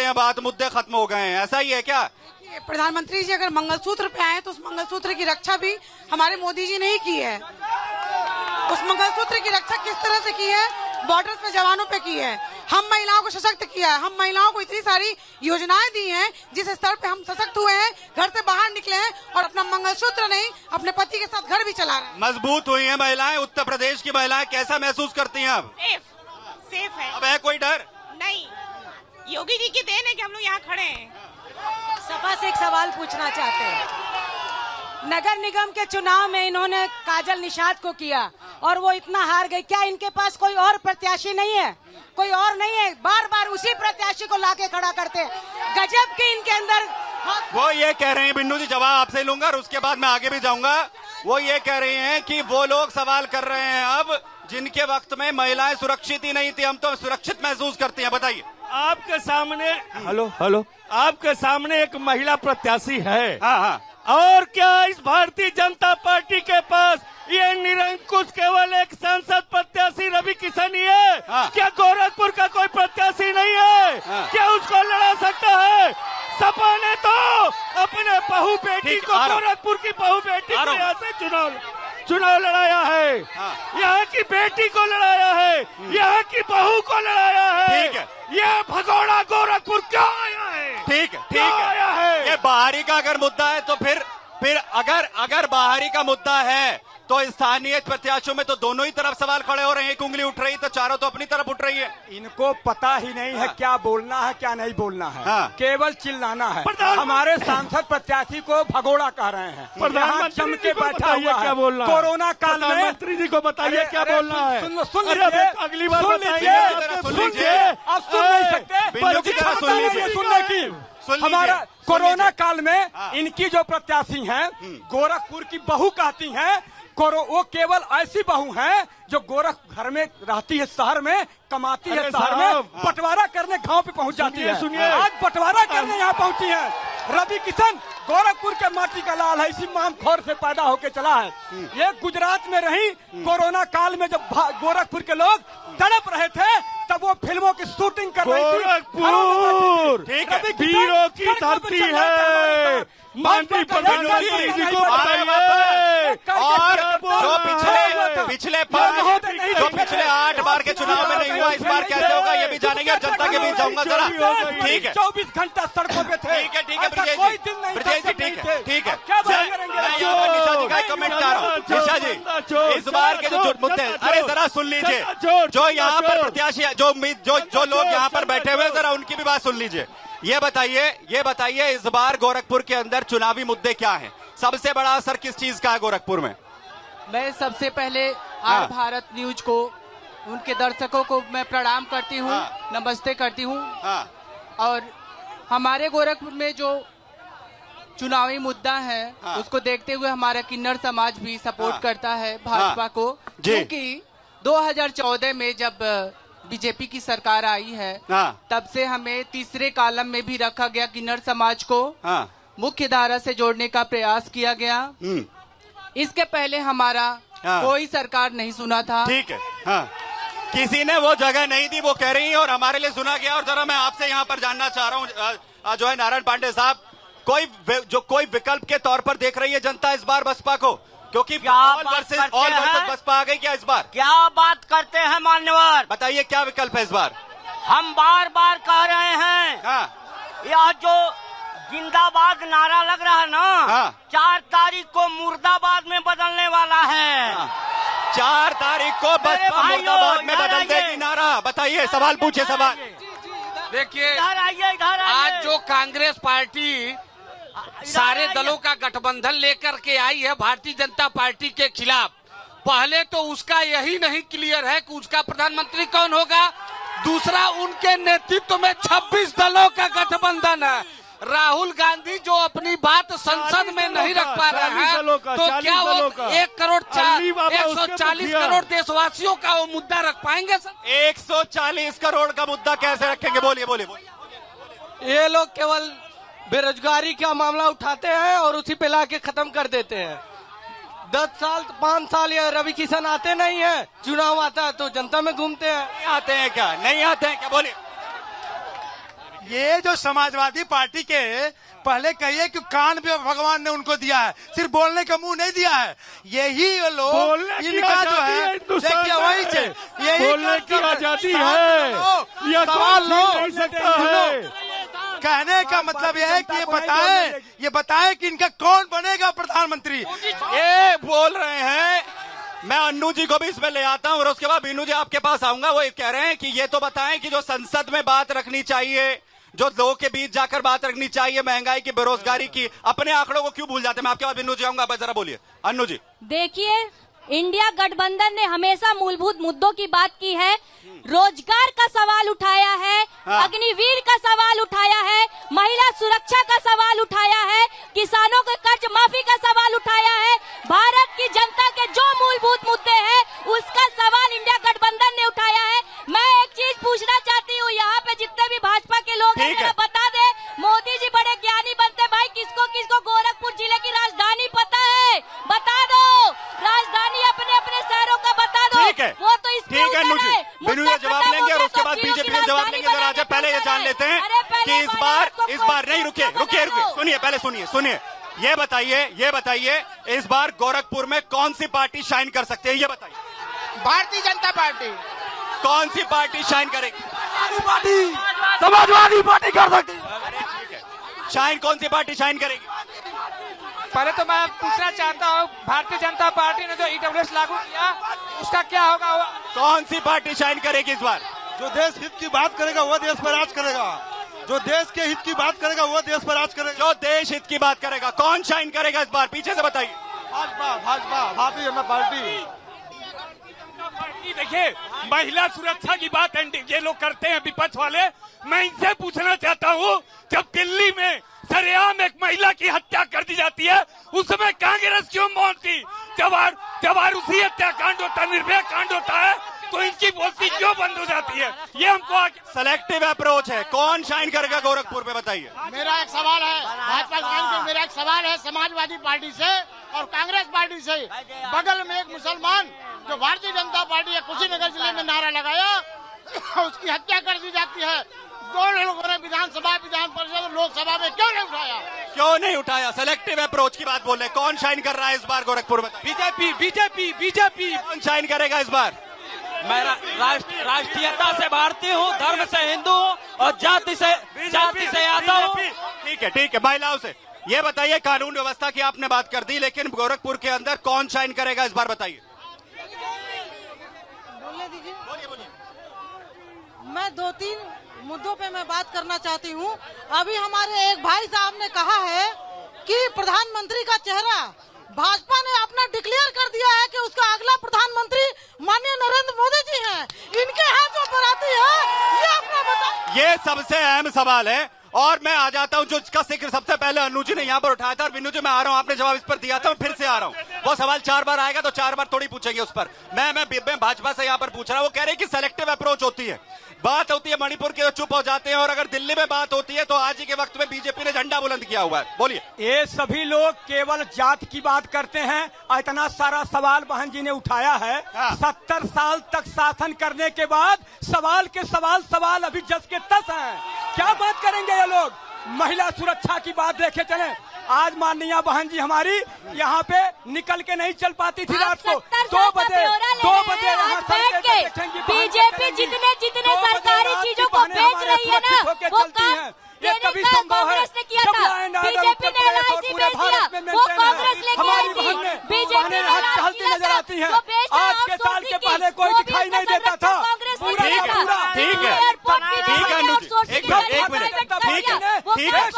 हैं, बात मुद्दे खत्म हो गए हैं, ऐसा ही है क्या? प्रधानमंत्री जी अगर मंगलसूत्र पे आए तो उस मंगलसूत्र की रक्षा भी हमारे मोदी जी ने ही की है। उस मंगलसूत्र की रक्षा किस तरह से की है? बॉर्डर्स पे जवानों पे की है। हम महिलाओं को सशक्त किया है। हम महिलाओं को इतनी सारी योजनाएं दी हैं जिस स्तर पे हम सशक्त हुए हैं, घर से बाहर निकले हैं और अपना मंगलसूत्र नहीं अपने पति के साथ घर भी चला रहे हैं। मजबूत हुई हैं महिलाएं। उत्तर प्रदेश की महिलाएं कैसा महसूस करती हैं अब? सेफ है। अब है कोई डर नहीं, योगी जी की देन है कि हम लोग यहाँ खड़े हैं। सभा से एक सवाल पूछना चाहते हैं। नगर निगम के चुनाव में इन्होंने काजल निषाद को किया और वो इतना हार गई, क्या इनके पास कोई और प्रत्याशी नहीं है? कोई और नहीं है, बार बार उसी प्रत्याशी को लाके खड़ा करते हैं। गजब की इनके अंदर। वो ये कह रहे हैं, बिन्नू जी जवाब आपसे लूंगा और उसके बाद मैं आगे भी जाऊंगा। वो ये कह रही हैं कि वो लोग सवाल कर रहे हैं अब जिनके वक्त में महिलाएं सुरक्षित ही नहीं थी, हम तो सुरक्षित महसूस करती हैं। बताइए। आपके सामने हेलो आपके सामने एक महिला प्रत्याशी है। हाँ। और क्या इस भारतीय जनता पार्टी के पास ये निरंकुश केवल एक सांसद प्रत्याशी रवि किशन ही है? हाँ। क्या गोरखपुर का कोई प्रत्याशी नहीं है? हाँ। क्या उसको लड़ा सकता है? सपा ने तो अपने बहू बेटी को, गोरखपुर की बहू बेटी को यहाँ से चुनाव लड़ाया है। हाँ। यहाँ की बेटी को लड़ाया है, यहाँ की बहू को लड़ाया है। ठीक है। ये भगोड़ा गोरखपुर क्यों आया है? ठीक है। ये बाहरी का अगर मुद्दा है तो फिर अगर बाहरी का मुद्दा है तो स्थानीय प्रत्याशियों में तो दोनों ही तरफ सवाल खड़े हो रहे हैं। एक उंगली उठ रही तो चारों तो अपनी तरफ उठ रही है। इनको पता ही नहीं है क्या बोलना है क्या नहीं बोलना है। हाँ। केवल चिल्लाना है। हमारे सांसद प्रत्याशी को भगोड़ा कह रहे हैं। प्रधानमंत्री के बैठा हुआ क्या बोलना है? कोरोना काल में प्रधानमंत्री जी को बताइए क्या बोलना है? सुन लीजिए, अगली बार सुन बताइए। लीजिए। आप सुन नहीं सकते सुनने की। हमारा कोरोना काल में इनकी जो प्रत्याशी हैं गोरखपुर की बहू कहती हैं, वो केवल ऐसी बहू हैं जो गोरख घर में रहती है, शहर में कमाती है, शहर में बंटवारा करने गांव पे पहुंच जाती है। सुनिए। आज बंटवारा करने यहाँ पहुंची है। रवि किशन गोरखपुर के माटी का लाल है, इसी मामखोर से पैदा होके चला है। ये गुजरात में रही। कोरोना काल में जब गोरखपुर के लोग तड़प रहे थे तब वो फिल्मों की शूटिंग कर रही थी। गोरखपुर वीरों की धरती है। माननीय प्रधानमंत्री जी को बताइए। और जो पिछले 8 बार के चुनाव में नहीं हुआ, इस बार कैसे होगा ये भी जानेंगे और जनता के बीच जाऊंगा जरा। ठीक है। 24 घंटा सड़कों पे थे। ठीक है कोई दिन नहीं, ब्रजेश जी ठीक है। क्या बात करेंगे? निशा जी का कमेंट कर रहा हूँ। निशा जी इस बार के जो मुद्दे, अरे जरा सुन लीजिए। जो यहाँ पर प्रत्याशी जो लोग यहाँ पर बैठे हुए, जरा उनकी भी बात सुन लीजिए। ये बताइए इस बार गोरखपुर के अंदर चुनावी मुद्दे क्या हैं? सबसे बड़ा असर किस चीज का है गोरखपुर में? मैं सबसे पहले आर भारत न्यूज को, उनके दर्शकों को मैं प्रणाम करती हूँ, नमस्ते करती हूँ। और हमारे गोरखपुर में जो चुनावी मुद्दा है उसको देखते हुए हमारा किन्नर समाज भी सपोर्ट करता है भाजपा को, क्योंकि 2014 में जब बीजेपी की सरकार आई है तब से हमें तीसरे कॉलम में भी रखा गया। किन्नर समाज को मुख्य धारा से जोड़ने का प्रयास किया गया। इसके पहले हमारा कोई सरकार नहीं सुना था। ठीक है। किसी ने वो जगह नहीं दी, वो कह रही है, और हमारे लिए सुना गया। और जरा मैं आपसे यहाँ पर जानना चाह रहा हूँ जो है नारायण पांडे साहब, कोई विकल्प के तौर पर देख रही है जनता इस बार बसपा को? क्योंकि ऑल वर्सेस बसपा आ गई क्या इस बार? क्या बात करते हैं मान्यवर? बताइए क्या विकल्प है इस बार? हम बार बार कह रहे हैं यह जो जिंदाबाद नारा लग रहा है ना, 4 तारीख को मुर्दाबाद में बदलने वाला है। 4 तारीख को बसपा मुर्दाबाद में बदल देगी नारा। बताइए, सवाल पूछे। सवाल देखिए, आज जो कांग्रेस पार्टी सारे दलों का गठबंधन लेकर के आई है भारतीय जनता पार्टी के खिलाफ, पहले तो उसका यही नहीं क्लियर है कि उसका प्रधानमंत्री कौन होगा। दूसरा, उनके नेतृत्व में 26 दलों का गठबंधन है। राहुल गांधी जो अपनी बात संसद में नहीं रख पा रहे हैं, तो क्या वो 140 करोड़ देशवासियों का वो मुद्दा रख पाएंगे सर? 140 करोड़ का मुद्दा कैसे रखेंगे? बोलिए। ये लोग केवल बेरोजगारी का मामला उठाते हैं और उसी पे लाके खत्म कर देते हैं। 10 साल 5 साल या रवि किशन आते नहीं है, चुनाव आता है तो जनता में घूमते हैं। नहीं आते हैं क्या? बोलिए। ये जो समाजवादी पार्टी के पहले कहिए कि कान भी भगवान ने उनको दिया है, सिर्फ बोलने का मुंह नहीं दिया है। यही लोग इनका जो है देखिए वही से यही बोलने की आजादी है, यह सवाल लो। नहीं सकता है। कहने का मतलब यह है कि ये बताएं कि इनका कौन बनेगा प्रधानमंत्री। ये बोल रहे हैं, मैं अन्नू जी को भी इसमें ले आता हूं और उसके बाद बीनू जी आपके पास आऊंगा। वो ये कह रहे हैं कि ये तो बताएं कि जो संसद में बात रखनी चाहिए, जो लोगों के बीच जाकर बात रखनी चाहिए, महंगाई की, बेरोजगारी की, अपने आंकड़ों को क्यों भूल जाते हैं। मैं आपके बाद बीनू जी आऊंगा, आप जरा बोलिए अन्नू जी। देखिए, इंडिया गठबंधन ने हमेशा मूलभूत मुद्दों की बात की है, रोजगार का सवाल उठाया है, अग्निवीर का सवाल उठाया है, महिला सुरक्षा का सवाल उठाया है, किसानों के कर्ज माफी का सवाल उठाया है। भारत की जनता के जो मूलभूत मुद्दे हैं उसका सवाल इंडिया गठबंधन ने उठाया है। मैं एक चीज पूछना चाहती हूँ, यहाँ पे जितने भी भाजपा के लोग हैं, जरा बता दे, मोदी जी बड़े ज्ञानी बनते भाई, किसको किसको गोरखपुर जिले की राजधानी पता है? बता दो, राजधानी अपने अपने शहरों का बता दो। ठीक है, वो तो ठीक है। बिनू जी जवाब लेंगे और उसके बाद बीजेपी का जवाब लेंगे। जरा आज पहले ये जान लेते हैं कि इस बार नहीं, रुकिए, सुनिए, पहले सुनिए। ये बताइए इस बार गोरखपुर में कौन सी पार्टी शाइन कर सकते हैं, ये बताइए। भारतीय जनता पार्टी। कौन सी पार्टी शाइन करेगी? समाजवादी पार्टी कर सकती है। शाइन कौन सी पार्टी शाइन करेगी? पहले तो मैं पूछना चाहता हूँ, भारतीय जनता पार्टी ने जो ईडब्ल्यूएस लागू किया उसका क्या होगा? कौन सी पार्टी शाइन करेगी इस बार? जो देश हित की बात करेगा वो देश पर राज करेगा, जो देश के हित की बात करेगा वो देश पर राज करेगा। जो देश हित की बात करेगा, कौन शाइन करेगा इस बार? पीछे से बताइए। भाजपा, भारतीय जनता पार्टी। देखिए, महिला सुरक्षा की बात ये लोग करते हैं विपक्ष वाले। मैं इनसे पूछना चाहता हूँ, जब दिल्ली में सरेआम एक महिला की हत्या कर दी जाती है, उसमें कांग्रेस क्यों मौन थी? जब उसी हत्याकांड होता, निर्भया कांड होता है, तो इनकी बोलती क्यों बंद हो जाती है? ये हमको सेलेक्टिव अप्रोच है। कौन शाइन करेगा गोरखपुर पे, बताइए। मेरा एक सवाल है भाजपा, मेरा एक सवाल है समाजवादी पार्टी से और कांग्रेस पार्टी से। बगल में एक मुसलमान जो भारतीय जनता पार्टी है कुशीनगर जिले में नारा लगाया, उसकी हत्या कर दी जाती है। दोनों लोगों ने विधानसभा, विधान परिषद, लोकसभा में क्यों नहीं उठाया? सेलेक्टिव अप्रोच की बात बोल रहे। कौन शाइन कर रहा है इस बार गोरखपुर में? बीजेपी। कौन शाइन करेगा इस बार? मैं राष्ट्रीयता से भारतीय हूँ, धर्म से हिंदू हूँ और जाति से यादव हूँ। ठीक है। महिलाओं से ये बताइए, कानून व्यवस्था की आपने बात कर दी, लेकिन गोरखपुर के अंदर कौन शाइन करेगा इस बार, बताइए। बोलिए। मैं 2-3 मुद्दों पे मैं बात करना चाहती हूँ। अभी हमारे एक भाई साहब ने कहा है कि प्रधानमंत्री का चेहरा भाजपा ने अपना डिक्लेयर कर दिया है कि उसका अगला प्रधानमंत्री माननीय नरेंद्र मोदी जी हैं। इनके हाथ में बराती है, ये अपना बता। ये सबसे अहम सवाल है और मैं आ जाता हूं, जो इसका जिक्र सबसे पहले अन्नू जी ने यहाँ पर उठाया था। और बिन्नू जी, मैं आ रहा हूँ, आपने जवाब इस पर दिया था, मैं फिर से आ रहा हूँ। वो सवाल 4 बार आएगा तो 4 बार थोड़ी पूछेंगे उस पर। मैं भाजपा से यहाँ पर पूछ रहा हूँ। वो कह रहे हैं कि सेलेक्टिव अप्रोच होती है, बात होती है मणिपुर के, चुप हो जाते हैं, और अगर दिल्ली में बात होती है तो आज ही के वक्त में बीजेपी ने झंडा बुलंद किया हुआ है। बोलिए। ये सभी लोग केवल जात की बात करते हैं। इतना सारा सवाल बहन जी ने उठाया है। 70 साल तक शासन करने के बाद सवाल के सवाल अभी जस के तस हैं। क्या बात करेंगे ये लोग? महिला सुरक्षा की बात देखे चले। आज माननीय बहन जी हमारी यहाँ पे निकल के नहीं चल पाती थी रात को 2 बजे यहाँ बीजेपी जितने सरकारी चीजों को बेच रही है ना, वो काम देने का कांग्रेस ने किया था। बीजेपी ने LIC बेच दिया, वो कांग्रेस लेके आई थी। बीजेपी ने LIC नजर आती है। आज के साल के पहले कोई दिखाई नहीं देता था। ठीक है, ठीक है, एक मिनट, ठीक है।